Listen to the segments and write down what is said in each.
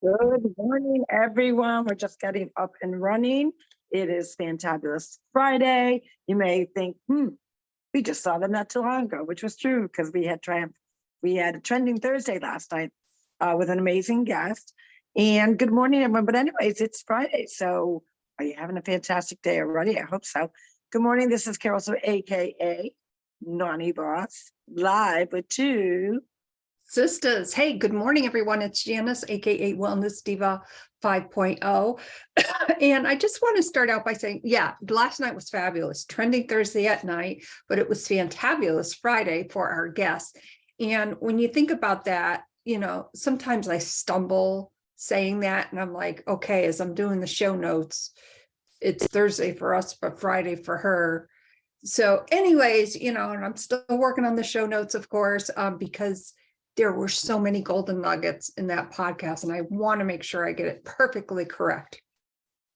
Good morning, everyone. We're just getting up and running. It is Fantabulous Friday. You may think, we just saw them not too long ago, which was true because we had a Trending Thursday last night with an amazing guest. And good morning, everyone. But anyways, it's Friday. So are you having a fantastic day already? I hope so. Good morning. This is Carroll-Sue, aka Naughty Boss, live with TwoSistas. Hey, good morning, everyone. It's Janis, aka Wellness Diva 5.0. And I just want to start out by saying, yeah, last night was fabulous. Trending Thursday at night, but it was Fantabulous Friday for our guests. And when you think about that, sometimes I stumble saying that, and I'm like, okay, as I'm doing the show notes, it's Thursday for us, but Friday for her. So anyways, and I'm still working on the show notes, of course, because there were so many golden nuggets in that podcast, and I want to make sure I get it perfectly correct.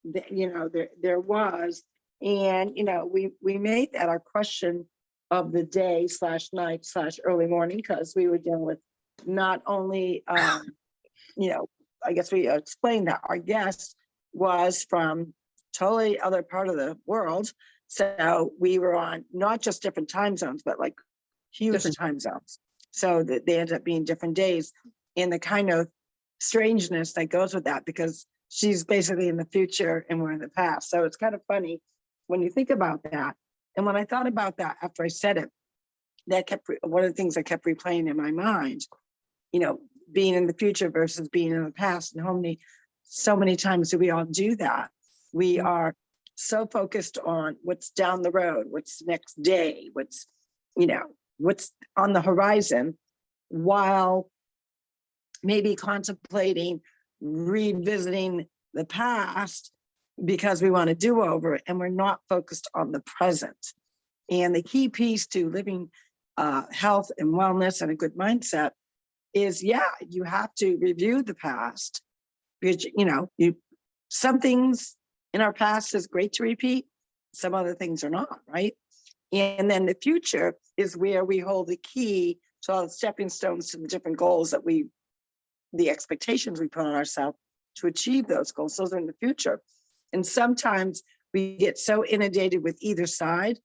There was, and we made that our question of the day /night/early morning, because we were dealing with not only I guess we explained that our guest was from totally other part of the world, so we were on not just different time zones, but like huge time zones. So that they end up being different days, and the kind of strangeness that goes with that, because she's basically in the future and we're in the past. So it's kind of funny when you think about that. And when I thought about that after I said it, that kept one of the things that kept replaying in my mind, being in the future versus being in the past. And so many times do we all do that? We are so focused on what's down the road, what's next day, what's on the horizon, while maybe contemplating revisiting the past because we want to do over it, and we're not focused on the present. And the key piece to living health and wellness and a good mindset is, you have to review the past, because some things in our past is great to repeat, some other things are not, right? And then the future is where we hold the key to all the stepping stones to the different goals that the expectations we put on ourselves to achieve those goals. Those are in the future. And sometimes we get so inundated with either side,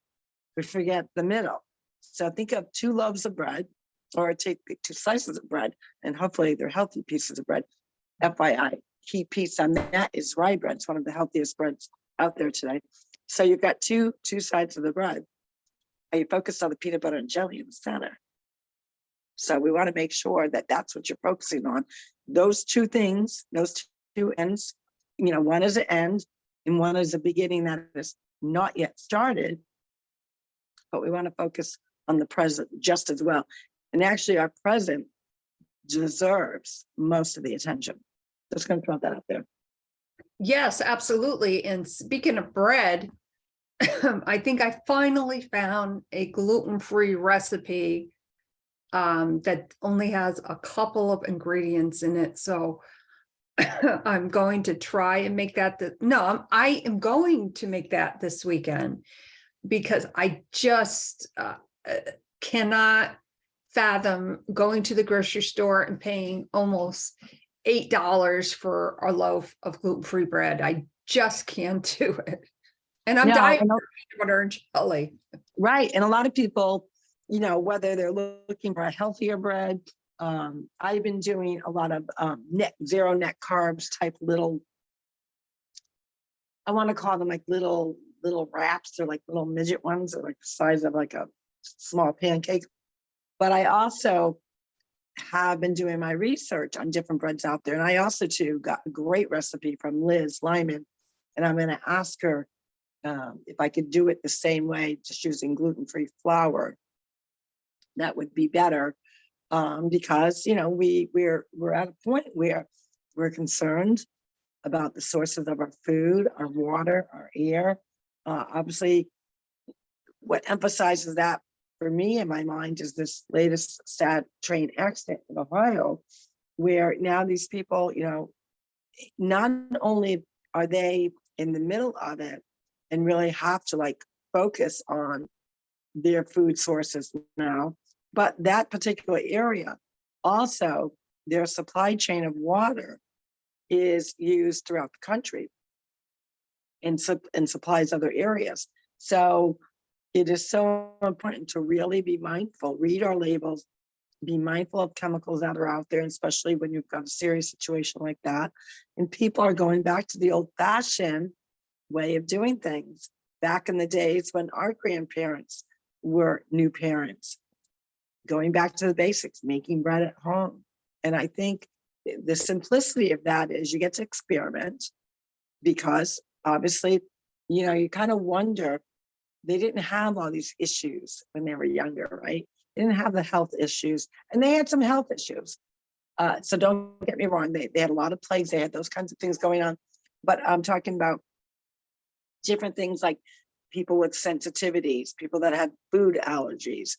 we forget the middle. So think of 2 loaves of bread, or take 2 slices of bread, and hopefully they're healthy pieces of bread. FYI, key piece on that is rye bread. It's one of the healthiest breads out there today. So you've got two sides of the bread. Are you focused on the peanut butter and jelly in the center? So we want to make sure that that's what you're focusing on. Those 2 things, those 2 ends, one is an end and one is a beginning that is not yet started, but we want to focus on the present just as well. And actually our present deserves most of the attention. Just going to throw that out there. Yes, absolutely. And speaking of bread, I think I finally found a gluten-free recipe that only has a couple of ingredients in it. So I'm going to try and make that. I am going to make that this weekend, because I just cannot fathom going to the grocery store and paying almost $8 for a loaf of gluten-free bread. I just can't do it. And I'm dying for peanut butter and jelly. Right. And a lot of people, whether they're looking for a healthier bread, I've been doing a lot of zero net carbs type little, I want to call them like little wraps. They're like little midget ones. They're like the size of like a small pancake. But I also have been doing my research on different breads out there. And I also too got a great recipe from Liz Lyman. And I'm going to ask her if I could do it the same way, just using gluten-free flour. That would be better, because we're at a point where we're concerned about the sources of our food, our water, our air. Obviously, what emphasizes that for me in my mind is this latest sad train accident in Ohio, where now these people, not only are they in the middle of it and really have to focus on their food sources now, but that particular area also, their supply chain of water is used throughout the country and supplies other areas. So it is so important to really be mindful, read our labels, be mindful of chemicals that are out there, and especially when you've got a serious situation like that. And people are going back to the old-fashioned way of doing things back in the days when our grandparents were new parents, going back to the basics, making bread at home. And I think the simplicity of that is you get to experiment, because obviously, you kind of wonder, they didn't have all these issues when they were younger, right? They didn't have the health issues, and they had some health issues. So don't get me wrong, they had a lot of plagues, they had those kinds of things going on. But I'm talking about different things like people with sensitivities, people that have food allergies,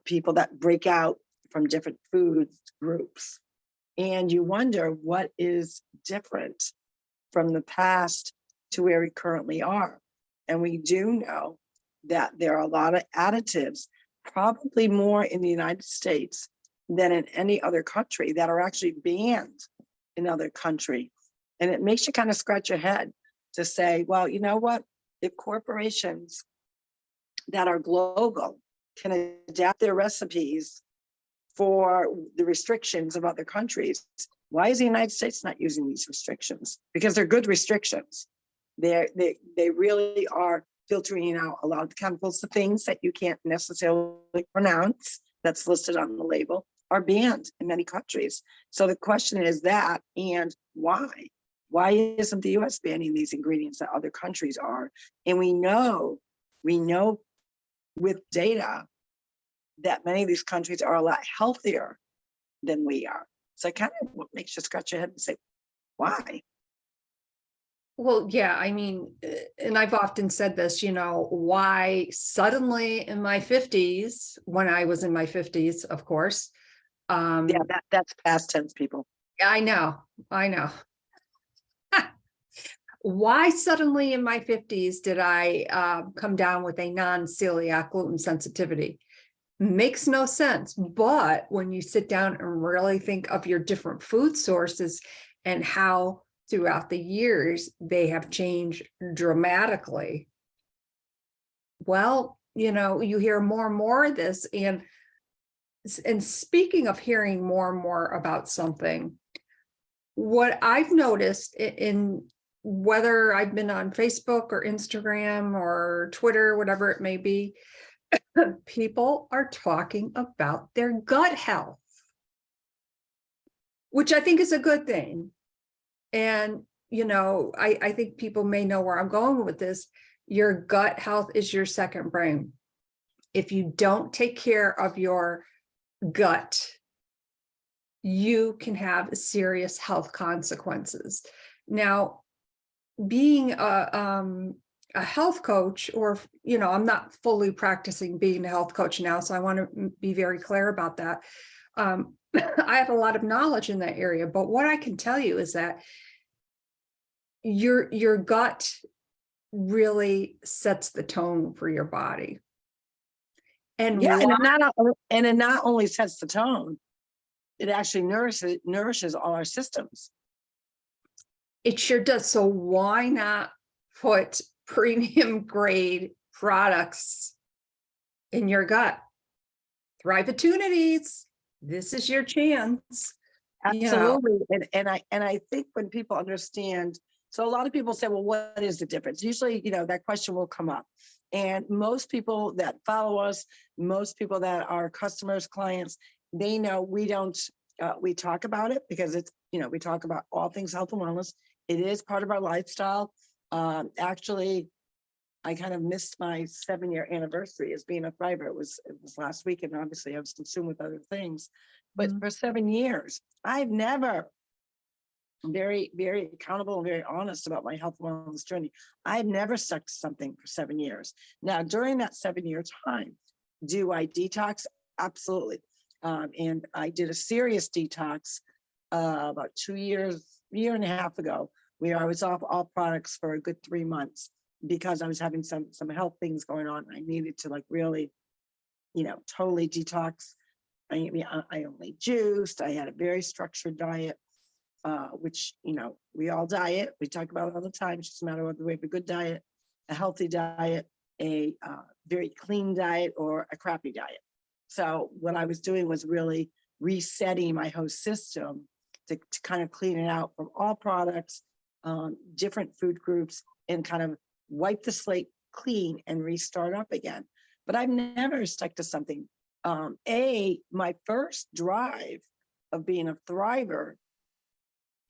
people that break out from different food groups. And you wonder what is different from the past to where we currently are. And we do know that there are a lot of additives, probably more in the United States than in any other country, that are actually banned in other country. And it makes you kind of scratch your head to say, well, you know what? If corporations that are global can adapt their recipes for the restrictions of other countries, why is the United States not using these restrictions? Because they're good restrictions. They really are filtering out a lot of the chemicals. The things that you can't necessarily pronounce that's listed on the label are banned in many countries. So the question is that, and why? Why isn't the US banning these ingredients that other countries are? And we know with data that many of these countries are a lot healthier than we are. So it kind of makes you scratch your head and say, why? Well, yeah, I mean, and I've often said this, why suddenly in my 50s, when I was in my 50s, of course. Yeah, that's past tense, people. I know. Why suddenly in my 50s did I come down with a non-celiac gluten sensitivity? Makes no sense. But when you sit down and really think of your different food sources and how throughout the years they have changed dramatically, well, you hear more and more of this. And speaking of hearing more and more about something, what I've noticed in whether I've been on Facebook or Instagram or Twitter, whatever it may be, people are talking about their gut health, which I think is a good thing. And, I think people may know where I'm going with this. Your gut health is your second brain. If you don't take care of your gut, you can have serious health consequences. Now, being a health coach, or, I'm not fully practicing being a health coach now, so I want to be very clear about that. I have a lot of knowledge in that area, but what I can tell you is that your gut really sets the tone for your body. And yeah, and it not only sets the tone, it actually nourishes all our systems. It sure does. So why not put premium grade products in your gut? Thrive opportunities. This is your chance. Absolutely. And I think when people understand, so a lot of people say, well, what is the difference? Usually, that question will come up. And most people that follow us, most people that are customers, clients, they know we don't, we talk about it because it's, we talk about all things health and wellness. It is part of our lifestyle. Actually, I kind of missed my 7-year anniversary as being a thriver. It was last week, and obviously I was consumed with other things. But for 7 years, I've never, very, very accountable and very honest about my health and wellness journey. I've never stuck to something for 7 years. Now, during that 7-year time, do I detox? Absolutely. And I did a serious detox about 2 years, year and a half ago, where I was off all products for a good 3 months because I was having some health things going on. I needed to really, totally detox. I only juiced. I had a very structured diet. which, we all diet. We talk about it all the time. It's just a matter of whether we have a good diet, a healthy diet, a very clean diet, or a crappy diet. So what I was doing was really resetting my whole system to kind of clean it out from all products, different food groups, and kind of wipe the slate clean and restart up again. But I've never stuck to something. My first drive of being a thriver,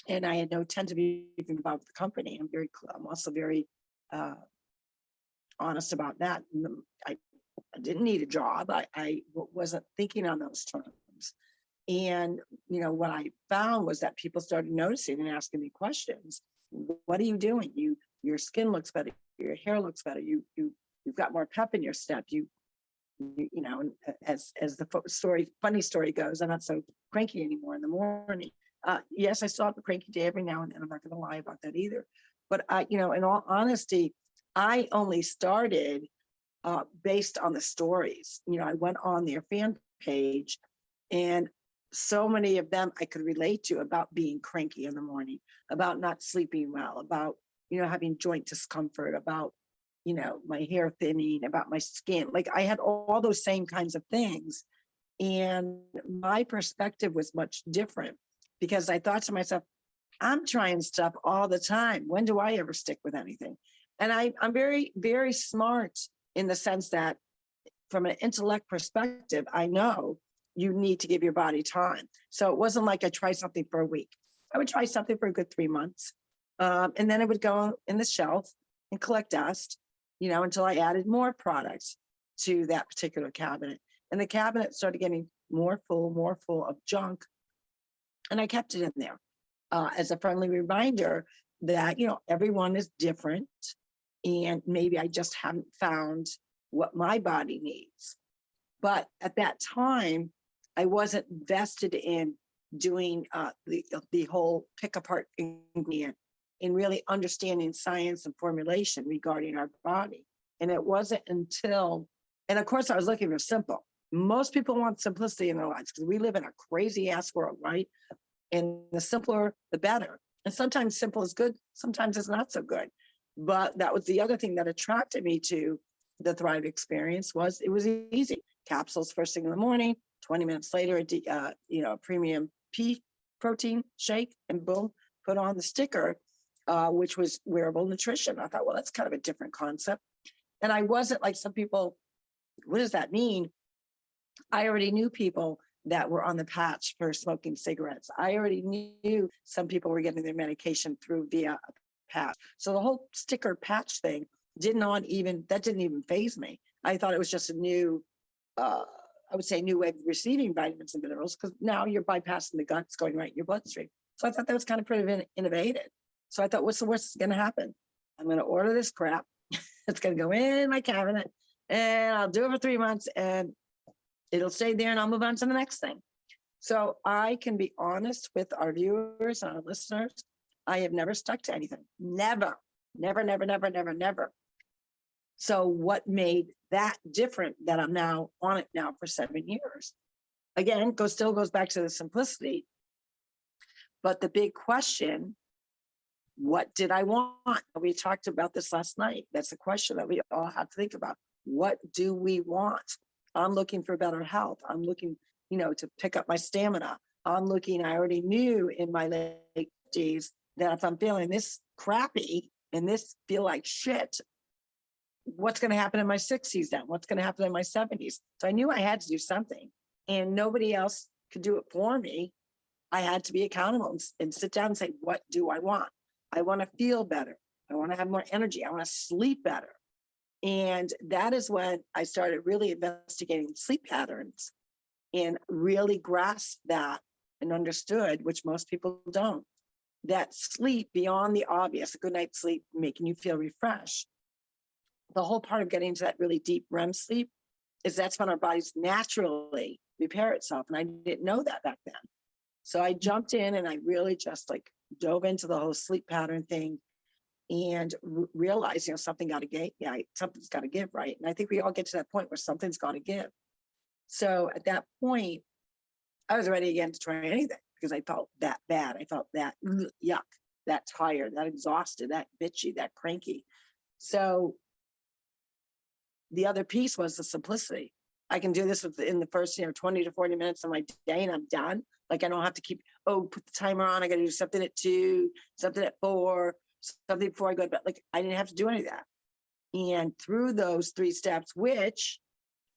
and I had no intent to be involved with the company. I'm also very honest about that. I didn't need a job. I wasn't thinking on those terms. And, what I found was that people started noticing and asking me questions. What are you doing? Your skin looks better. Your hair looks better. You've got more pep in your step. And as the funny story goes, I'm not so cranky anymore in the morning. Yes, I still have a cranky day every now and then. I'm not going to lie about that either. But in all honesty, I only started based on the stories. I went on their fan page, and so many of them I could relate to, about being cranky in the morning, about not sleeping well, about, having joint discomfort, about, my hair thinning, about my skin. Like, I had all those same kinds of things. And my perspective was much different, because I thought to myself, I'm trying stuff all the time. When do I ever stick with anything? And I'm very, very smart in the sense that, from an intellect perspective, I know you need to give your body time. So it wasn't like I tried something for a week. I would try something for a good 3 months. And then it would go in the shelf and collect dust, until I added more products to that particular cabinet. And the cabinet started getting more full of junk. And I kept it in there as a friendly reminder that, everyone is different. And maybe I just haven't found what my body needs. But at that time, I wasn't vested in doing the whole pick apart ingredient, in really understanding science and formulation regarding our body. And it wasn't until, and of course I was looking for simple. Most people want simplicity in their lives, because we live in a crazy ass world, right? And the simpler, the better. And sometimes simple is good, sometimes it's not so good. But that was the other thing that attracted me to the Thrive experience. Was it was easy. Capsules first thing in the morning, 20 minutes later, a premium pea protein shake, and boom, put on the sticker, which was wearable nutrition. I thought, well, that's kind of a different concept. And I wasn't like some people, what does that mean? I already knew people that were on the patch for smoking cigarettes. I already knew some people were getting their medication via a patch. So the whole sticker patch thing didn't even faze me. I thought it was just a new, I would say, new way of receiving vitamins and minerals, because now you're bypassing the guts, going right in your bloodstream. So I thought that was kind of pretty innovative. So I thought, what's the worst that's going to happen? I'm going to order this crap. It's going to go in my cabinet, and I'll do it for 3 months, and it'll stay there, and I'll move on to the next thing. So I can be honest with our viewers and our listeners. I have never stuck to anything. Never. So what made that different, that I'm now on it now for 7 years? Again, still goes back to the simplicity. But the big question, what did I want? We talked about this last night. That's the question that we all have to think about. What do we want? I'm looking for better health. I'm looking, to pick up my stamina. I already knew in my late days that if I'm feeling this crappy and this feel like shit, what's going to happen in my 60s then? What's going to happen in my 70s? So I knew I had to do something, and nobody else could do it for me. I had to be accountable and sit down and say, what do I want? I want to feel better. I want to have more energy. I want to sleep better. And that is when I started really investigating sleep patterns and really grasped that and understood, which most people don't, that sleep beyond the obvious, a good night's sleep, making you feel refreshed. The whole part of getting into that really deep REM sleep is that's when our bodies naturally repair itself. And I didn't know that back then. So I jumped in and I really just dove into the whole sleep pattern thing, and realized, something got to give. Yeah, something's got to give, right? And I think we all get to that point where something's got to give. So at that point, I was ready again to try anything. because I felt that bad. I felt that yuck, that tired, that exhausted, that bitchy, that cranky. So the other piece was the simplicity. I can do this in the first, 20 to 40 minutes of my day and I'm done. Like I don't have to keep, put the timer on. I got to do something at 2, something at 4, something before I go to bed. Like I didn't have to do any of that. And through those 3 steps, which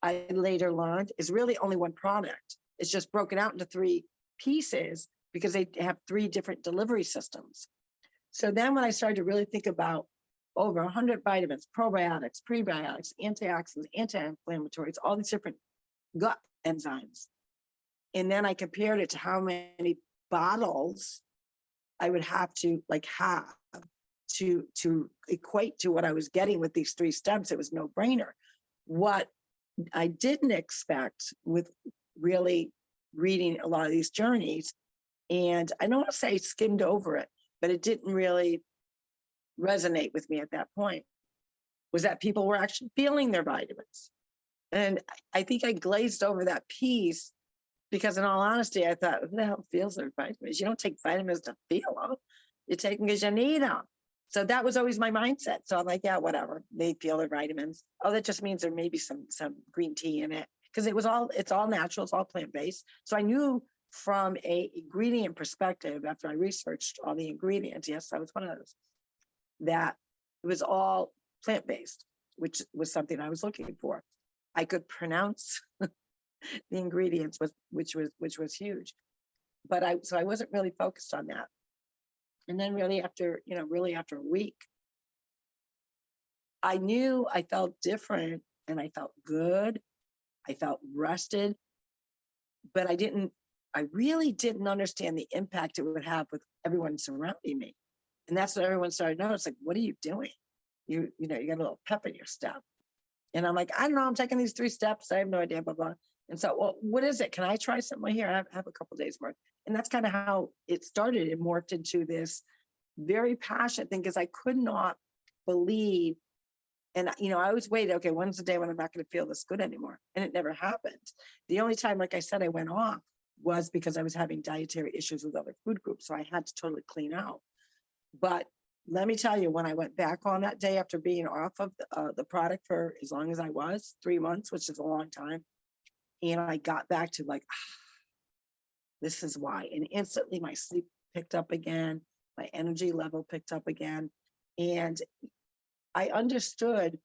I later learned is really only one product. It's just broken out into 3 pieces because they have 3 different delivery systems. So then when I started to really think about over 100 vitamins, probiotics, prebiotics, antioxidants, anti-inflammatories, all these different gut enzymes. And then I compared it to how many bottles I would have to have to equate to what I was getting with these 3 steps. It was no brainer. What I didn't expect with really reading a lot of these journeys, and I don't want to say skimmed over it, but it didn't really resonate with me at that point, was that people were actually feeling their vitamins. And I think I glazed over that piece because in all honesty, I thought, who the hell feels their vitamins? You don't take vitamins to feel them. You take them because you need them. So that was always my mindset. So I'm like, yeah, whatever. They feel their vitamins. Oh, that just means there may be some green tea in it. Because it's all natural, it's all plant-based. So I knew from a ingredient perspective, after I researched all the ingredients, yes, I was one of those, that it was all plant-based, which was something I was looking for. I could pronounce the ingredients, which was huge. But I wasn't really focused on that. And then really after a week, I knew I felt different and I felt good. I felt rested, but I really didn't understand the impact it would have with everyone surrounding me. And that's what everyone started to notice. Like, what are you doing? You got a little pep in your step. And I'm like, I don't know, I'm taking these 3 steps. I have no idea, blah, blah. And so, well, what is it? Can I try something here? I have a couple days more. And that's kind of how it started. It morphed into this very passionate thing because I could not believe. And, I always waited, okay, when's the day when I'm not going to feel this good anymore? And it never happened. The only time, like I said, I went off was because I was having dietary issues with other food groups. So I had to totally clean out. But let me tell you, when I went back on that day after being off of the product for as long as I was, 3 months, which is a long time, and I got back to like, this is why. And instantly my sleep picked up again, my energy level picked up again. And I understood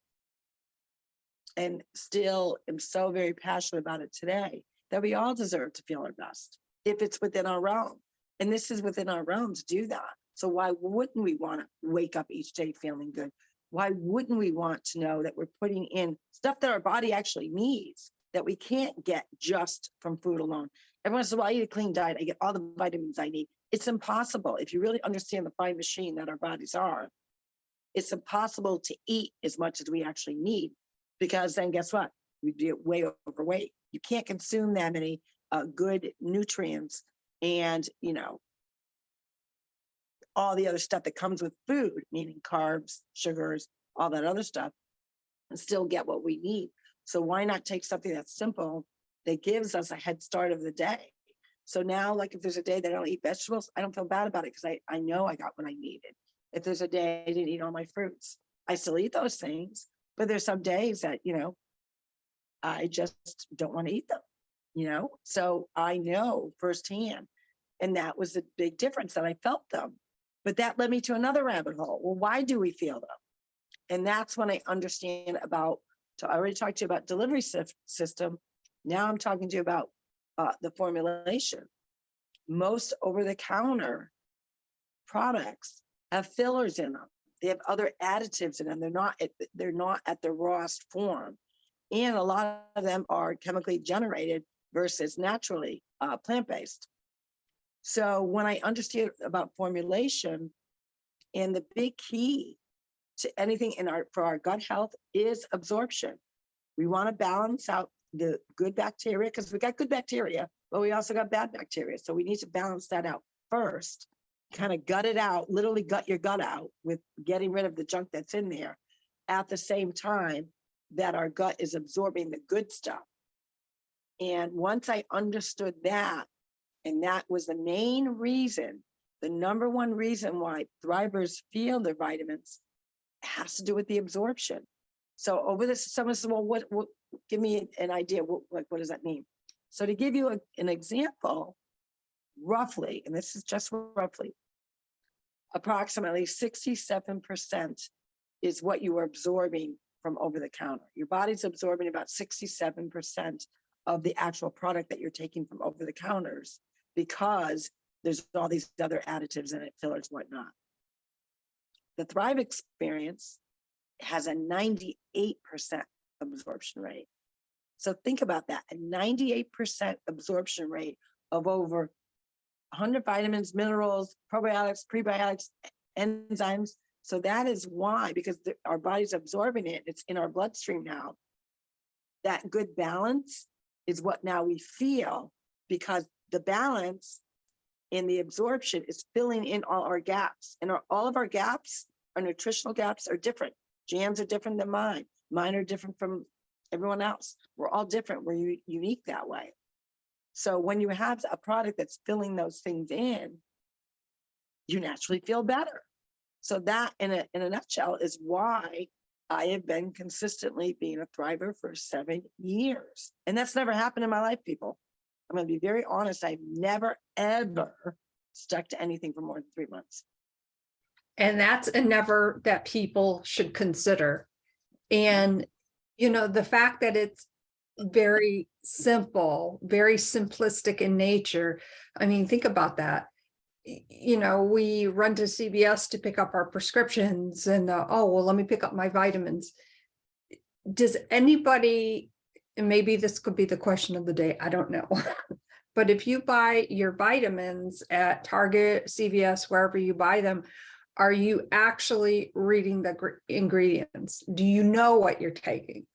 and still am so very passionate about it today that we all deserve to feel our best if it's within our realm. And this is within our realm to do that. So why wouldn't we want to wake up each day feeling good? Why wouldn't we want to know that we're putting in stuff that our body actually needs that we can't get just from food alone? Everyone says, well, I eat a clean diet. I get all the vitamins I need. It's impossible. If you really understand the fine machine that our bodies are, it's impossible to eat as much as we actually need, because then guess what? We'd be way overweight. You can't consume that many good nutrients and, all the other stuff that comes with food, meaning carbs, sugars, all that other stuff, and still get what we need. So why not take something that's simple that gives us a head start of the day? So now, like if there's a day that I don't eat vegetables, I don't feel bad about it because I know I got what I needed. If there's a day I didn't eat all my fruits, I still eat those things, but there's some days that, I just don't want to eat them, So I know firsthand. And that was the big difference that I felt them. But that led me to another rabbit hole. Well, why do we feel them? And that's when I understand about, so I already talked to you about delivery system. Now I'm talking to you about the formulation. Most over-the-counter products have fillers in them. They have other additives in them. They're not at the rawest form. And a lot of them are chemically generated versus naturally plant-based. So when I understand about formulation, and the big key to anything for our gut health is absorption. We want to balance out the good bacteria because we got good bacteria, but we also got bad bacteria. So we need to balance that out first, kind of gut it out, literally gut your gut out with getting rid of the junk that's in there at the same time that our gut is absorbing the good stuff. And once I understood that, And that was the main reason, the number one reason why thrivers feel their vitamins has to do with the absorption. So over this, someone says, well, what give me an idea. What does that mean? So to give you an example, roughly, and this is just roughly, approximately 67% is what you are absorbing from over the counter. Your body's absorbing about 67% of the actual product that you're taking from over the counters, because there's all these other additives in it, fillers, whatnot. The Thrive experience has a 98% absorption rate. So think about that, a 98% absorption rate of over 100 vitamins, minerals, probiotics, prebiotics, enzymes. So that is why, because our body's absorbing it, it's in our bloodstream now. That good balance is what now we feel, because the balance in the absorption is filling in all our gaps. And all of our gaps, our nutritional gaps, are different. Jan's are different than mine. Mine are different from everyone else. We're all different. We're unique that way. So when you have a product that's filling those things in, you naturally feel better. So that, in a nutshell, is why I have been consistently being a thriver for 7 years. And that's never happened in my life, people. I'm going to be very honest. I've never, ever stuck to anything for more than 3 months. And that's a never that people should consider. And, you know, the fact that it's very simple, very simplistic in nature. I mean, think about that. You know, we run to CVS to pick up our prescriptions and, oh, well, let me pick up my vitamins. Does anybody, and maybe this could be the question of the day, I don't know. But if you buy your vitamins at Target, CVS, wherever you buy them, are you actually reading the ingredients? Do you know what you're taking?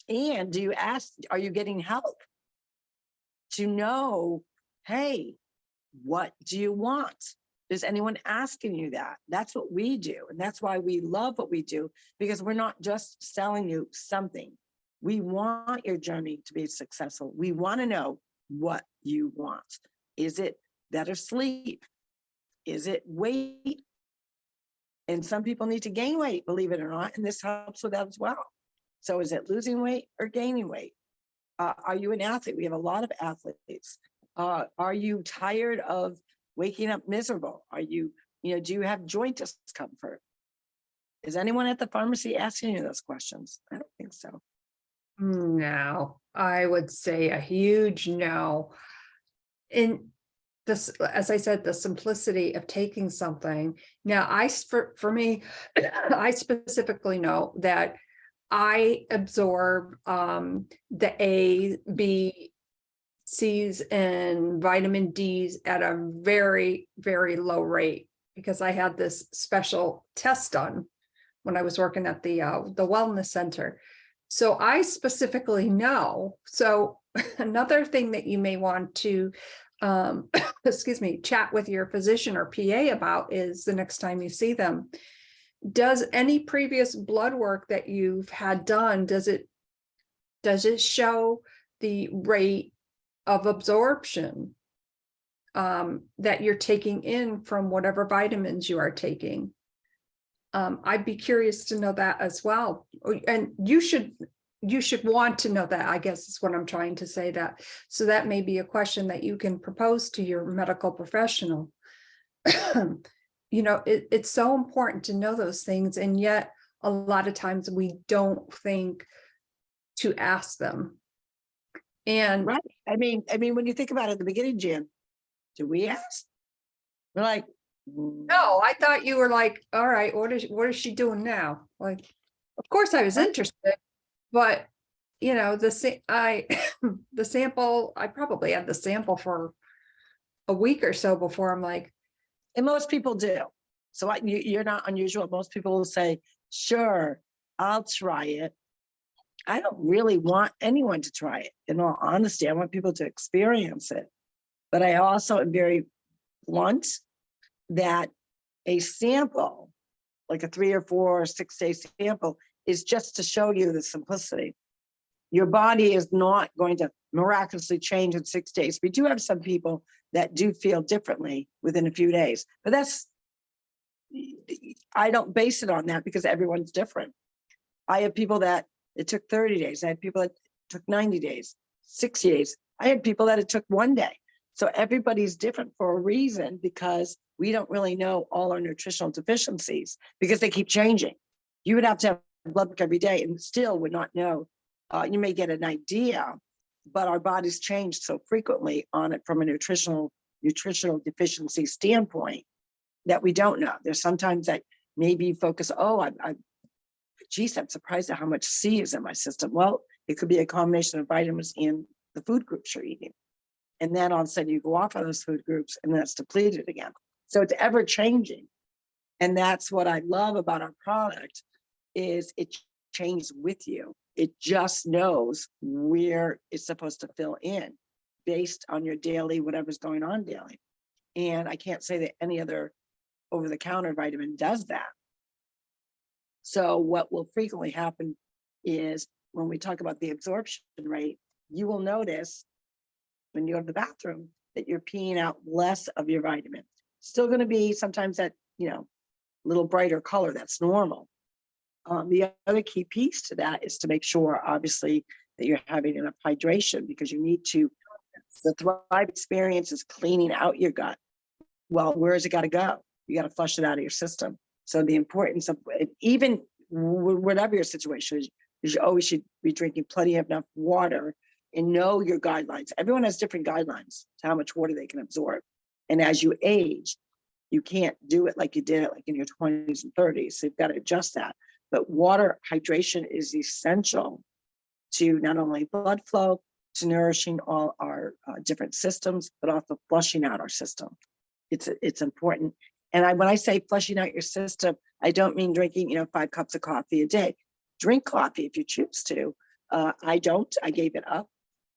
And do you ask, are you getting help to know, hey, what do you want? Is anyone asking you that? That's what we do. And that's why we love what we do, because we're not just selling you something. We want your journey to be successful. We want to know what you want. Is it better sleep? Is it weight? And some people need to gain weight, believe it or not, and this helps with that as well. So is it losing weight or gaining weight? Are you an athlete? We have a lot of athletes. Are you tired of waking up miserable? Are you, do you have joint discomfort? Is anyone at the pharmacy asking you those questions? I don't think so. No, I would say a huge no. And this, as I said, the simplicity of taking something. Now, for me, I specifically know that I absorb the A, B, C's, and vitamin D's at a very, very low rate, because I had this special test done when I was working at the wellness center. So I specifically know. So another thing that you may want to excuse me, chat with your physician or PA about is, the next time you see them, does any previous blood work that you've had done, does it show the rate of absorption that you're taking in from whatever vitamins you are taking? I'd be curious to know that as well. And you should want to know that, I guess is what I'm trying to say. That, so that may be a question that you can propose to your medical professional. It's so important to know those things, and yet a lot of times we don't think to ask them. And right. I mean, when you think about it at the beginning, Jan, do we ask? We're like, no, I thought you were like, all right, what is she doing now? Like, of course I was interested, but the sample, I probably had the sample for a week or so before I'm like. And most people do. So you're not unusual. Most people will say, sure, I'll try it. I don't really want anyone to try it. In all honesty, I want people to experience it. But I also am very blunt that a sample, like a 3 or 4 or 6 day sample, is just to show you the simplicity. Your body is not going to miraculously change in 6 days. We do have some people that do feel differently within a few days, but I don't base it on that because everyone's different. I have people that it took 30 days. I had people that took 90 days, 60 days. I had people that it took 1 day. So everybody's different for a reason, because we don't really know all our nutritional deficiencies because they keep changing. You would have to have blood work every day and still would not know. You may get an idea, but our bodies change so frequently on it from a nutritional deficiency standpoint that we don't know. There's sometimes that maybe you focus, geez, I'm surprised at how much C is in my system. Well, it could be a combination of vitamins in the food groups you're eating. And then all of a sudden you go off of those food groups and then it's depleted again. So it's ever changing. And that's what I love about our product is it changes with you. It just knows where it's supposed to fill in based on your daily, whatever's going on daily. And I can't say that any other over-the-counter vitamin does that. So what will frequently happen is when we talk about the absorption rate, you will notice when you go to the bathroom that you're peeing out less of your vitamin. Still going to be sometimes that, little brighter color, that's normal. The other key piece to that is to make sure, obviously, that you're having enough hydration, because you need to, the Thrive experience is cleaning out your gut. Well, where has it got to go? You got to flush it out of your system. So the importance of, even whatever your situation is, you always should be drinking plenty of enough water and know your guidelines. Everyone has different guidelines to how much water they can absorb. And as you age, you can't do it like you did it like in your 20s and 30s. So you've got to adjust that. But water hydration is essential to not only blood flow, to nourishing all our different systems, but also flushing out our system. It's important. And when I say flushing out your system, I don't mean drinking, 5 cups of coffee a day. Drink coffee if you choose to. I don't. I gave it up.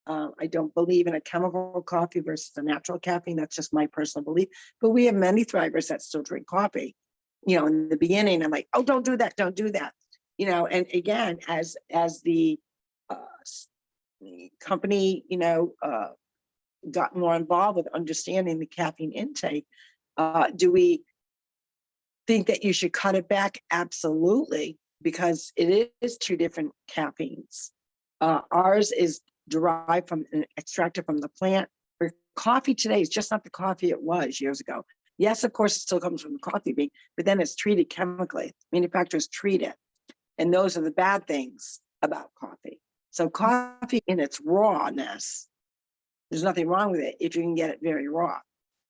I don't believe in a chemical coffee versus a natural caffeine. That's just my personal belief. But we have many thrivers that still drink coffee. In the beginning, I'm like, oh, don't do that. Don't do that. And again, as the company, got more involved with understanding the caffeine intake, do we think that you should cut it back? Absolutely, because it is 2 different caffeines. Ours is derived from and extracted from the plant. For coffee today is just not the coffee it was years ago. Yes, of course, it still comes from the coffee bean, but then it's treated chemically. Manufacturers treat it. And those are the bad things about coffee. So coffee in its rawness, there's nothing wrong with it if you can get it very raw.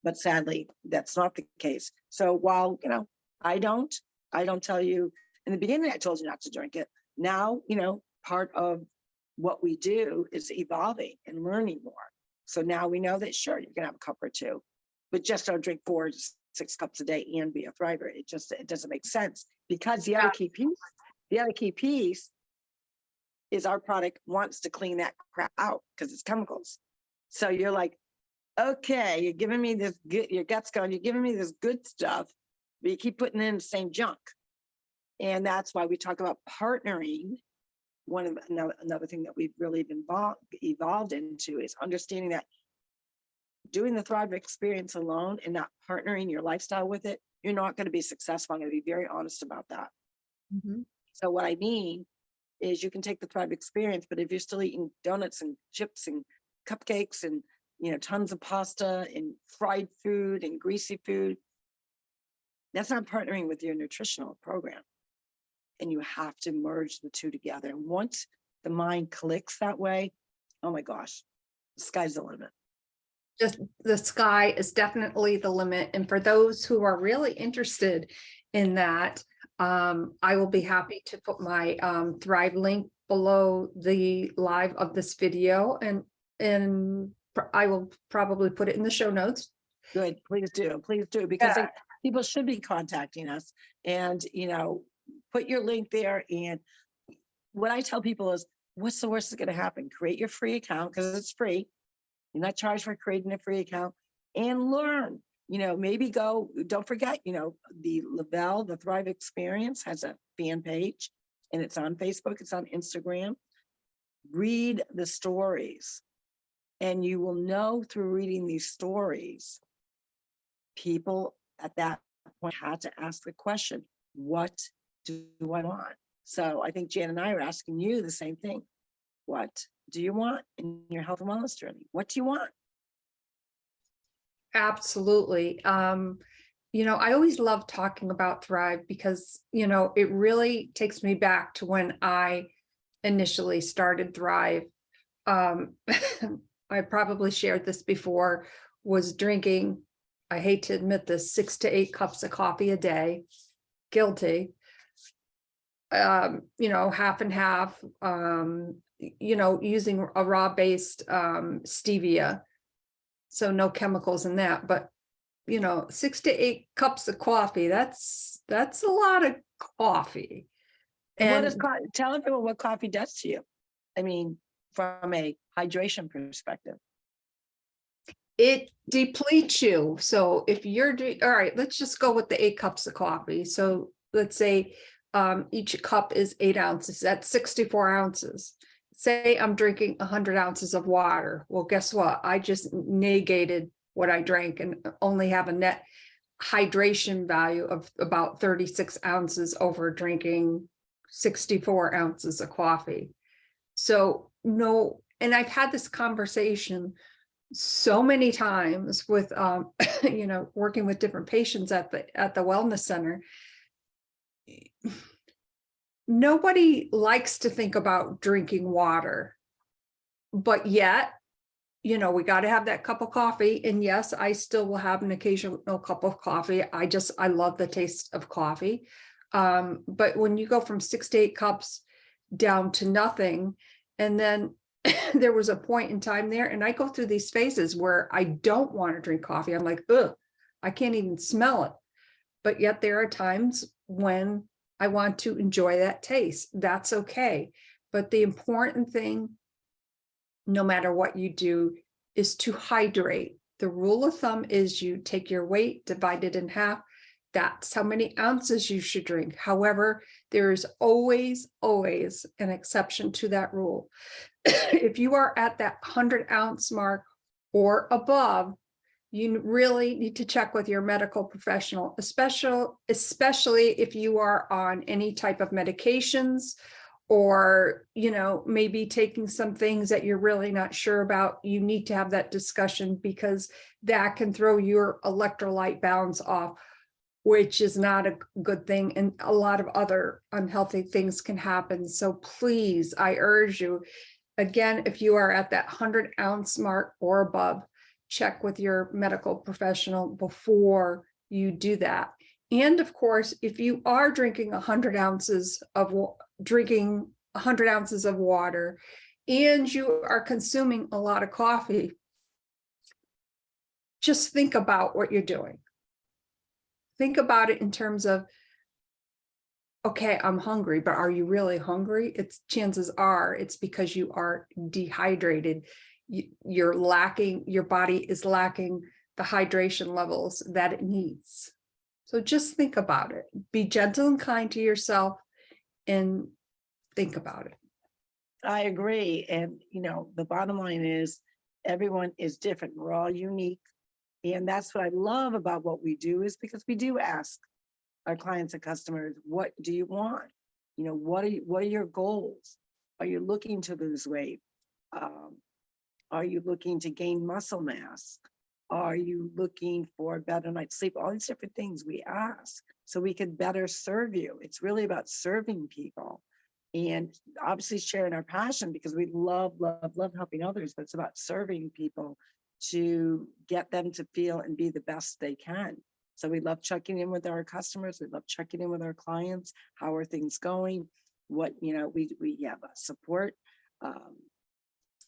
But sadly, that's not the case. So while, I don't tell you, in the beginning, I told you not to drink it. Now, part of what we do is evolving and learning more. So now we know that, sure, you can have a cup or 2, but just don't drink 4 to 6 cups a day and be a thriver. It doesn't make sense, because the other key piece is our product wants to clean that crap out because it's chemicals. So you're like, okay, you're giving me this good, your gut's going, you're giving me this good stuff, but you keep putting in the same junk. And that's why we talk about partnering. Another thing that we've really evolved into is understanding that doing the Thrive experience alone and not partnering your lifestyle with it, you're not going to be successful. I'm going to be very honest about that. Mm-hmm. So what I mean is you can take the Thrive experience, but if you're still eating donuts and chips and cupcakes and tons of pasta and fried food and greasy food, that's not partnering with your nutritional program. And you have to merge the 2 together. And once the mind clicks that way, oh my gosh, the sky's the limit. Just the sky is definitely the limit. And for those who are really interested in that, I will be happy to put my Thrive link below the live of this video, and I will probably put it in the show notes. Good, please do, because people should be contacting us, and put your link there. And what I tell people is, what's the worst that's going to happen? Create your free account, because it's free. You're not charged for creating a free account, and learn. Maybe don't forget, the Thrive Experience has a fan page, and it's on Facebook, it's on Instagram. Read the stories. And you will know through reading these stories, people at that point had to ask the question, what do I want? So I think Jan and I are asking you the same thing. What do you want in your health and wellness journey? What do you want? Absolutely. I always love talking about Thrive because, it really takes me back to when I initially started Thrive. I probably shared this before, was drinking, I hate to admit this, 6 to 8 cups of coffee a day. Guilty. Half and half, using a raw based stevia. So no chemicals in that, but 6 to 8 cups of coffee, that's a lot of coffee. And what And does tell everyone what coffee does to you? I mean, from a hydration perspective. it depletes you. So if you're doing, all right, let's just go with the 8 cups of coffee. So let's say each cup is 8 ounces. That's 64 ounces. Say I'm drinking 100 ounces of water. Well, guess what? I just negated what I drank and only have a net hydration value of about 36 ounces over drinking 64 ounces of coffee. So no, and I've had this conversation so many times with working with different patients at the wellness center. Nobody likes to think about drinking water, but yet we got to have that cup of coffee. And yes, I still will have an occasional cup of coffee. I love the taste of coffee. But when you go from 6 to 8 cups down to nothing, and then there was a point in time there, and I go through these phases where I don't want to drink coffee. I'm like, ugh, I can't even smell it. But yet there are times when I want to enjoy that taste. That's okay. But the important thing, no matter what you do, is to hydrate. The rule of thumb is you take your weight, divide it in half. That's how many ounces you should drink. However, there is always an exception to that rule. If you are at that 100-ounce mark or above, you really need to check with your medical professional, especially if you are on any type of medications, or maybe taking some things that you're really not sure about. You need to have that discussion, because that can throw your electrolyte balance off, which is not a good thing, and a lot of other unhealthy things can happen. So please, I urge you, again, if you are at that 100-ounce mark or above, check with your medical professional before you do that. And of course, if you are drinking 100 ounces of water, and you are consuming a lot of coffee, just think about what you're doing. Think about it in terms of, okay, I'm hungry, but are you really hungry? Chances are it's because you are dehydrated. Your body is lacking the hydration levels that it needs. So just think about it. Be gentle and kind to yourself, and think about it. I agree. And, the bottom line is everyone is different. We're all unique. And that's what I love about what we do, is because we do ask our clients and customers, what do you want? What are your goals? Are you looking to lose weight? Are you looking to gain muscle mass? Are you looking for a better night's sleep? All these different things we ask so we can better serve you. It's really about serving people, and obviously sharing our passion, because we love helping others, but it's about serving people to get them to feel and be the best they can. So we love checking in with our customers. We love checking in with our clients. How are things going? We have a support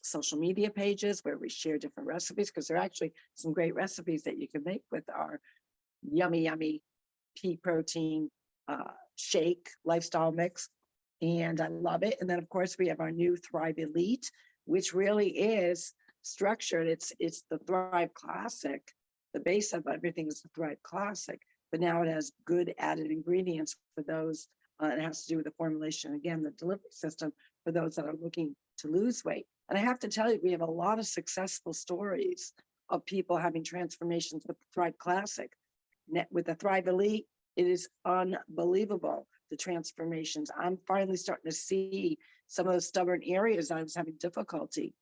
social media pages where we share different recipes, because there are actually some great recipes that you can make with our yummy pea protein shake lifestyle mix. And I love it. And then of course we have our new Thrive Elite, which really is structured. It's the Thrive Classic. The base of everything is the Thrive Classic, but now it has good added ingredients for those. It has to do with the formulation, again, the delivery system for those that are looking to lose weight. And I have to tell you, we have a lot of successful stories of people having transformations with the Thrive Classic. With the Thrive Elite, it is unbelievable, the transformations. I'm finally starting to see some of those stubborn areas I was having difficulty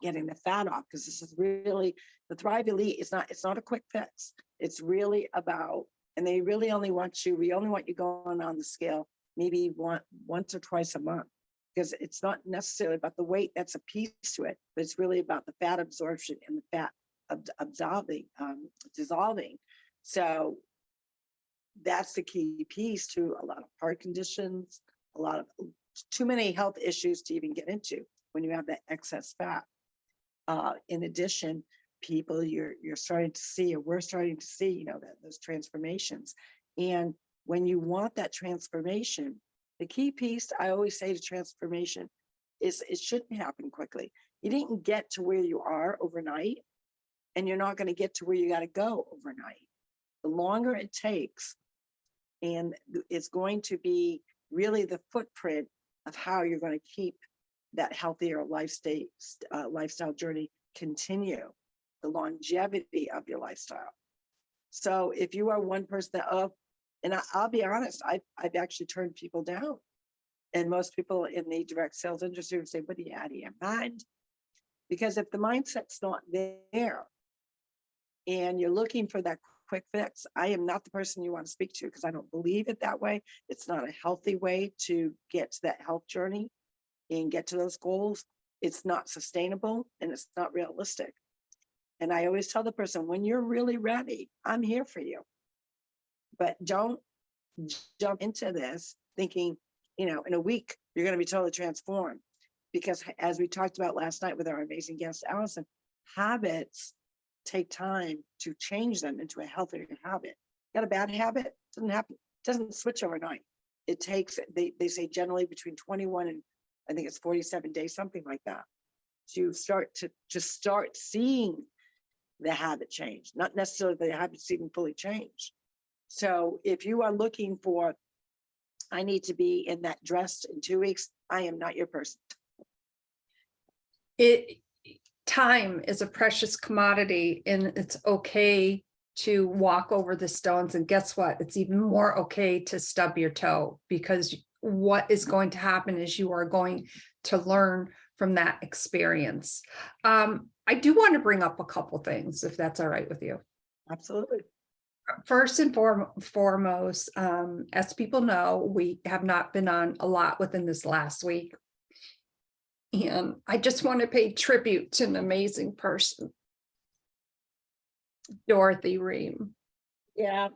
getting the fat off, because this is really, the Thrive Elite is not, it's not a quick fix. It's really about, and they really only want you, we only want you going on the scale maybe once or twice a month, because it's not necessarily about the weight, that's a piece to it, but it's really about the fat absorption and the fat dissolving. So that's the key piece to a lot of heart conditions, a lot of too many health issues to even get into when you have that excess fat. In addition, people you're starting to see, or we're starting to see, you know, that those transformations. And when you want that transformation, the key piece I always say to transformation is it shouldn't happen quickly. You didn't get to where you are overnight, and you're not going to get to where you got to go overnight. The longer it takes, and it's going to be really the footprint of how you're going to keep that healthier lifestyle journey continue, the longevity of your lifestyle. So if you are one person that, and I'll be honest, I've actually turned people down. And most people in the direct sales industry would say, what are you out of your mind? Because if the mindset's not there and you're looking for that quick fix, I am not the person you want to speak to, because I don't believe it that way. It's not a healthy way to get to that health journey and get to those goals. It's not sustainable and it's not realistic. And I always tell the person, when you're really ready, I'm here for you. But don't jump into this thinking, you know, in a week, you're going to be totally transformed. Because as we talked about last night with our amazing guest, Alison, habits take time to change them into a healthier habit. Got a bad habit? Doesn't happen, doesn't switch overnight. It takes, they say generally between 21 and I think it's 47 days, something like that, to start to just start seeing the habit change, not necessarily the habits even fully change. So if you are looking for, I need to be in that dress in 2 weeks, I am not your person. Time is a precious commodity, and it's okay to walk over the stones. And guess what? It's even more okay to stub your toe, because what is going to happen is you are going to learn from that experience. I do want to bring up a couple things, if that's all right with you. Absolutely. First and foremost, as people know, we have not been on a lot within this last week. And I just want to pay tribute to an amazing person, Dorothy Rehm. Yeah.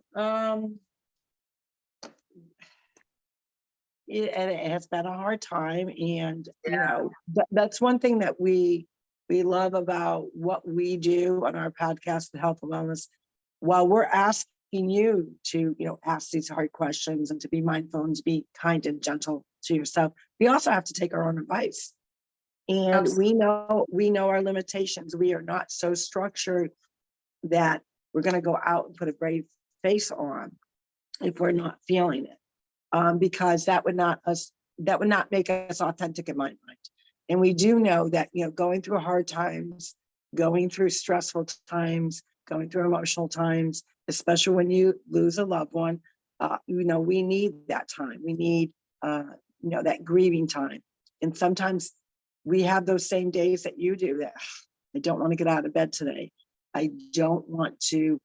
It has been a hard time, and you know, that's one thing that we love about what we do on our podcast, the Health and Wellness. While we're asking you to, you know, ask these hard questions and to be mindful and to be kind and gentle to yourself, we also have to take our own advice. And Absolutely. we know our limitations. We are not so structured that we're going to go out and put a brave face on if we're not feeling it. Because that would not make us authentic in my mind. And we do know that, you know, going through hard times, going through stressful times, going through emotional times, especially when you lose a loved one, you know, we need that time. We need, you know, that grieving time. And sometimes we have those same days that you do, that I don't want to get out of bed today. I don't want to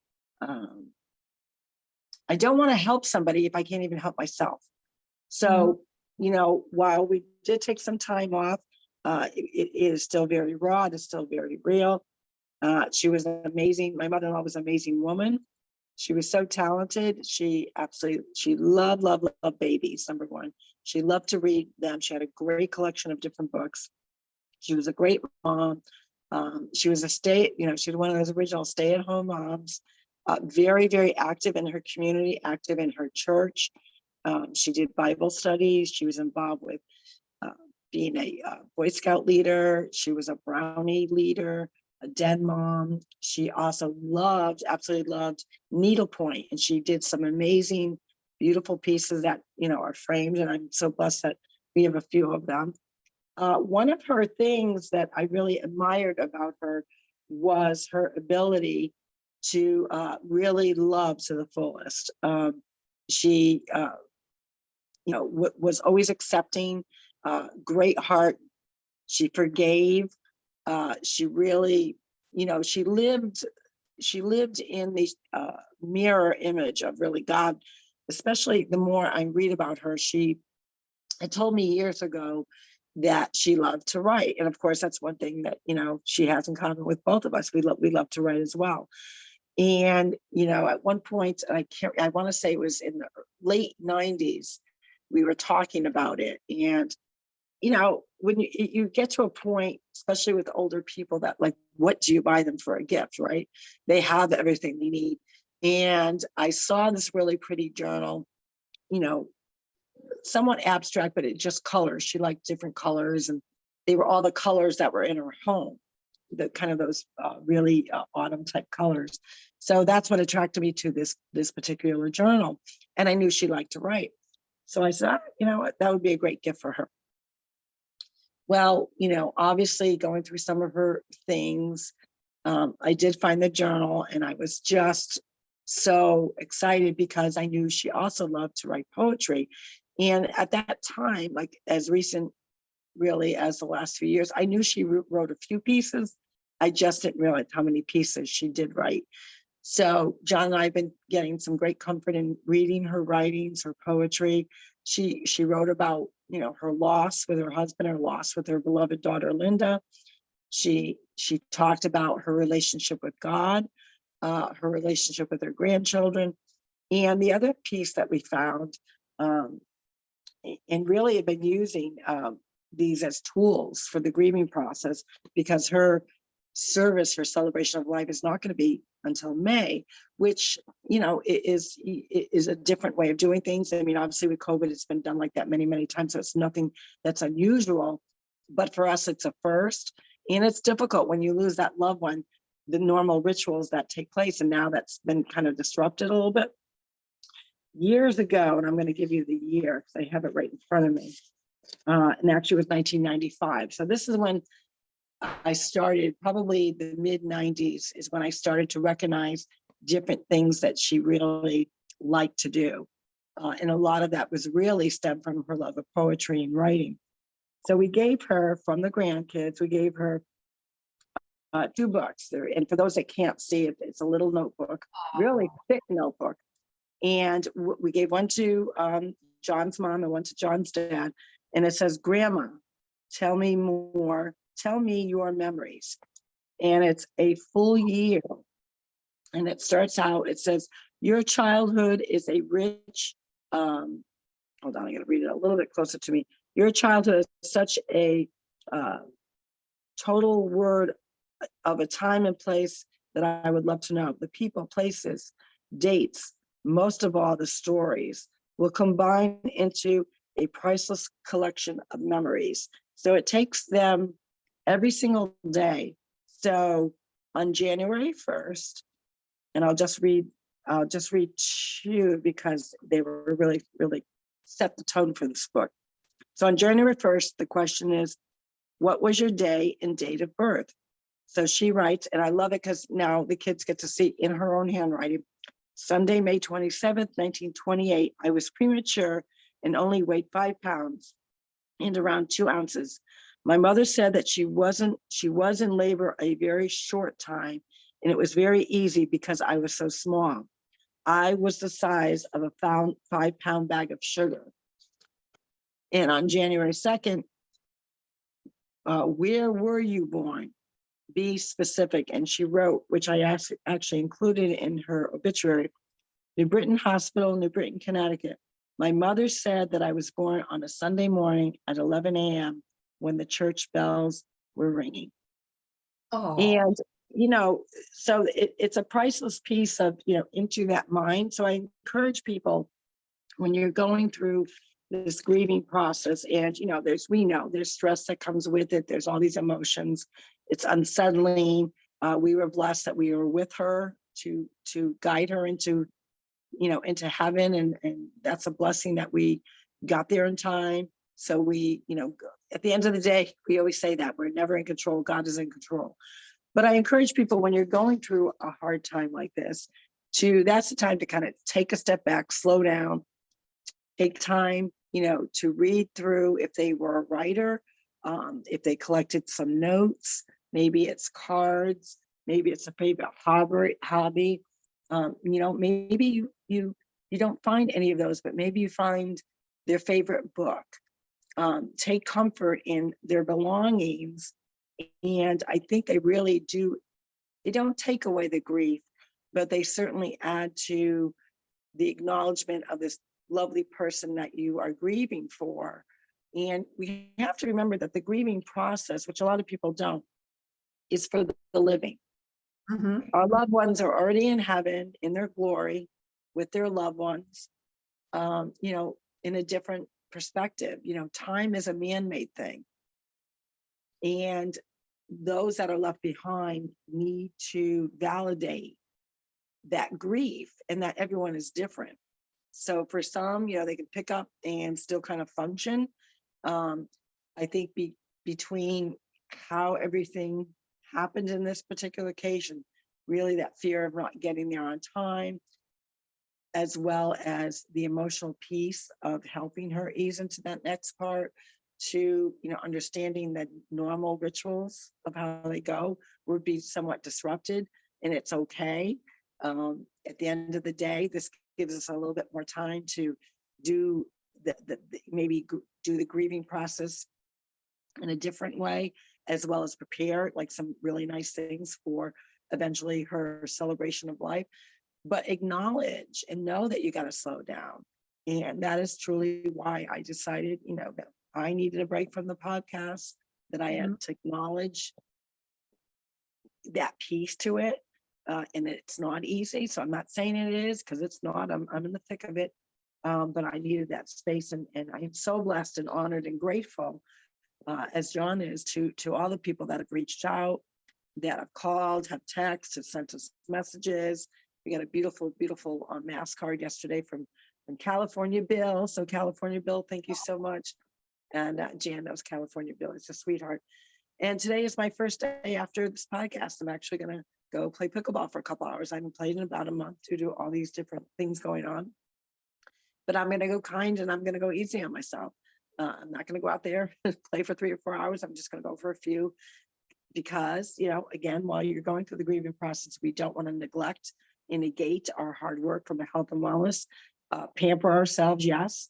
help somebody if I can't even help myself. So, you know, while we did take some time off, it is still very raw. It's still very real. She was amazing. My mother-in-law was an amazing woman. She was so talented. She loved babies, number one. She loved to read them. She had a great collection of different books. She was a great mom. She was she was one of those original stay-at-home moms, very, very active in her community, active in her church. She did Bible studies. She was involved with being a Boy Scout leader. She was a Brownie leader, a den mom. She also absolutely loved needlepoint. And she did some amazing, beautiful pieces that, you know, are framed. And I'm so blessed that we have a few of them. One of her things that I really admired about her was her ability to really love to the fullest. She, was always accepting, great heart. She forgave. She really, she lived in the mirror image of really God. Especially the more I read about her, she had told me years ago that she loved to write. And of course, that's one thing that, she has in common with both of us. We love to write as well. And, at one point, I want to say it was in the late 90s, we were talking about it. And, when you get to a point, especially with older people, that like, what do you buy them for a gift, right? They have everything they need. And I saw this really pretty journal, you know, somewhat abstract, but it just colors. She liked different colors, and they were all the colors that were in her home, the kind of those really autumn type colors. So that's what attracted me to this particular journal. And I knew she liked to write. So I said, you know what, that would be a great gift for her. Well, obviously going through some of her things, I did find the journal, and I was just so excited because I knew she also loved to write poetry. And at that time, like as recent really as the last few years, I knew she wrote a few pieces. I just didn't realize how many pieces she did write. So John and I have been getting some great comfort in reading her writings, her poetry. She wrote about, her loss with her husband, her loss with her beloved daughter, Linda. She talked about her relationship with God, her relationship with her grandchildren. And the other piece that we found, and really have been using these as tools for the grieving process, because her service, her celebration of life is not going to be until May, which, is a different way of doing things. I mean, obviously with COVID, it's been done like that many, many times. So it's nothing that's unusual, but for us, it's a first. And it's difficult when you lose that loved one, the normal rituals that take place. And now that's been kind of disrupted a little bit. Years ago, and I'm going to give you the year because I have it right in front of me. And actually it was 1995. So this is when I started, probably the mid 90s is when I started to recognize different things that she really liked to do. And a lot of that was really stemmed from her love of poetry and writing. So we gave her, from the grandkids, we gave her 2 books there. And for those that can't see it, it's a little notebook, really thick notebook. And we gave one to John's mom and one to John's dad. And it says, Grandma, tell me more. Tell me your memories. And it's a full year. And it starts out, it says, your childhood is a rich, hold on, I gotta read it a little bit closer to me. Your childhood is such a total word of a time and place that I would love to know. The people, places, dates, most of all, the stories will combine into a priceless collection of memories. So it takes them every single day. So on January 1st, and I'll just read 2 because they were really, really set the tone for this book. So on January 1st, the question is, what was your day and date of birth? So she writes, and I love it because now the kids get to see in her own handwriting. Sunday, May 27th, 1928, I was premature and only weighed 5 pounds and around 2 ounces. My mother said that she was in labor a very short time, and it was very easy because I was so small. I was the size of a 5-pound bag of sugar. And on January 2nd, where were you born? Be specific. And she wrote, which I actually included in her obituary, New Britain Hospital, New Britain, Connecticut. My mother said that I was born on a Sunday morning at 11 a.m. when the church bells were ringing. Oh. And, so it's a priceless piece of, into that mind. So I encourage people, when you're going through this grieving process, and, there's stress that comes with it. There's all these emotions. It's unsettling. We were blessed that we were with her to guide her into heaven. And that's a blessing that we got there in time. So we, at the end of the day, we always say that we're never in control. God is in control. But I encourage people, when you're going through a hard time like this, that's the time to kind of take a step back, slow down, take time, to read through. If they were a writer, if they collected some notes, maybe it's cards, maybe it's a favorite hobby. Maybe you don't find any of those, but maybe you find their favorite book. Take comfort in their belongings. And I think they really do, they don't take away the grief, but they certainly add to the acknowledgement of this lovely person that you are grieving for. And we have to remember that the grieving process, which a lot of people don't, is for the living. Mhm. Our loved ones are already in heaven in their glory with their loved ones, in a different perspective. Time is a man-made thing. And those that are left behind need to validate that grief, and that everyone is different. So for some, they can pick up and still kind of function. I think between how everything happened in this particular occasion, really that fear of not getting there on time, as well as the emotional piece of helping her ease into that next part, to understanding that normal rituals of how they go would be somewhat disrupted, and it's okay. At the end of the day, this gives us a little bit more time to do maybe do the grieving process in a different way, as well as prepare like some really nice things for eventually her celebration of life. But acknowledge and know that you got to slow down. And that is truly why I decided, that I needed a break from the podcast, that I had to acknowledge that piece to it. And it's not easy. So I'm not saying it is, because it's not. I'm in the thick of it. But I needed that space. And I am so blessed and honored and grateful, as John is, to all the people that have reached out, that have called, have texted, have sent us messages. We got a beautiful, beautiful mass card yesterday from California Bill. So California Bill, thank you so much. And Jan, that was California Bill. It's a sweetheart. And today is my first day after this podcast. I'm actually going to go play pickleball for a couple hours. I haven't played in about a month due to all these different things going on. But I'm going to go kind, and I'm going to go easy on myself. I'm not going to go out there and play for 3 or 4 hours. I'm just going to go for a few, because, again, while you're going through the grieving process, we don't want to neglect and negate our hard work from a health and wellness. Pamper ourselves, yes.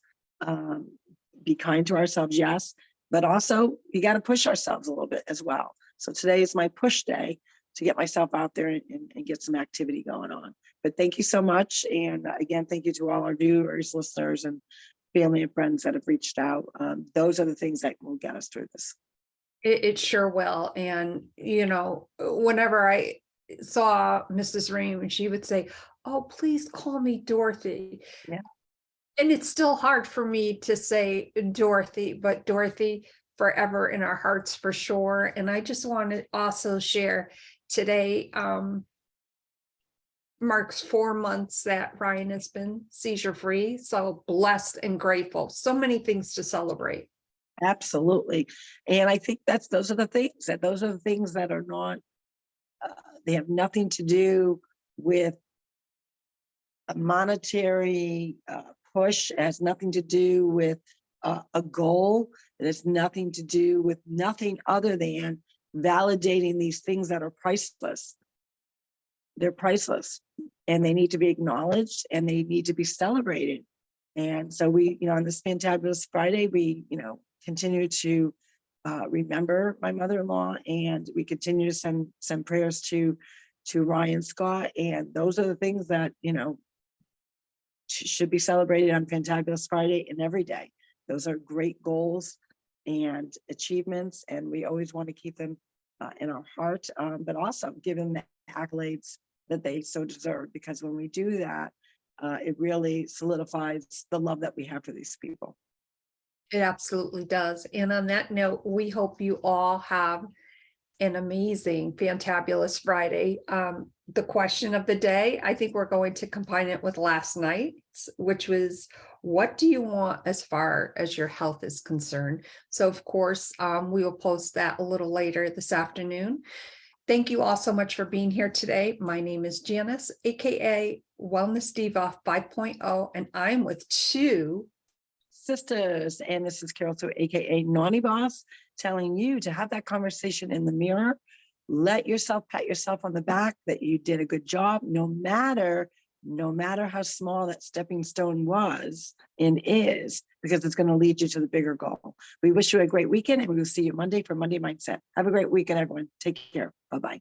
Be kind to ourselves, yes. But also, you got to push ourselves a little bit as well. So today is my push day to get myself out there and get some activity going on. But thank you so much. And again, thank you to all our viewers, listeners, and family and friends that have reached out. Those are the things that will get us through this. It sure will. And, whenever I saw Mrs. Rehm, she would say, "Oh, please call me Dorothy." Yeah. And it's still hard for me to say Dorothy, but Dorothy forever in our hearts for sure. And I just want to also share today, marks 4 months that Ryan has been seizure free. So blessed and grateful. So many things to celebrate. Absolutely. And I think those are the things that are not, they have nothing to do with a monetary push. It has nothing to do with a goal. It has nothing to do with nothing other than validating these things that are priceless. They're priceless, and they need to be acknowledged, and they need to be celebrated. And so we, on this Fantabulous Friday, we, continue to remember my mother-in-law, and we continue to send prayers to Ryan Scott. And those are the things that, should be celebrated on Fantabulous Friday and every day. Those are great goals and achievements, and we always want to keep them in our heart, but also give them the accolades that they so deserve, because when we do that, it really solidifies the love that we have for these people. It absolutely does. And on that note, we hope you all have an amazing, fantabulous Friday. the question of the day. I think we're going to combine it with last night's, which was, what do you want as far as your health is concerned? So of course, we will post that a little later this afternoon. Thank you all so much for being here today. My name is Janis, aka Wellness Diva 5.0, and I'm with two Sisters, and this is Carroll-Sue, aka Naughty Boss, telling you to have that conversation in the mirror. Let yourself pat yourself on the back that you did a good job, no matter how small that stepping stone was and is, because it's going to lead you to the bigger goal. We wish you a great weekend, and we will see you Monday for Monday Mindset. Have a great weekend, everyone. Take care. Bye-bye.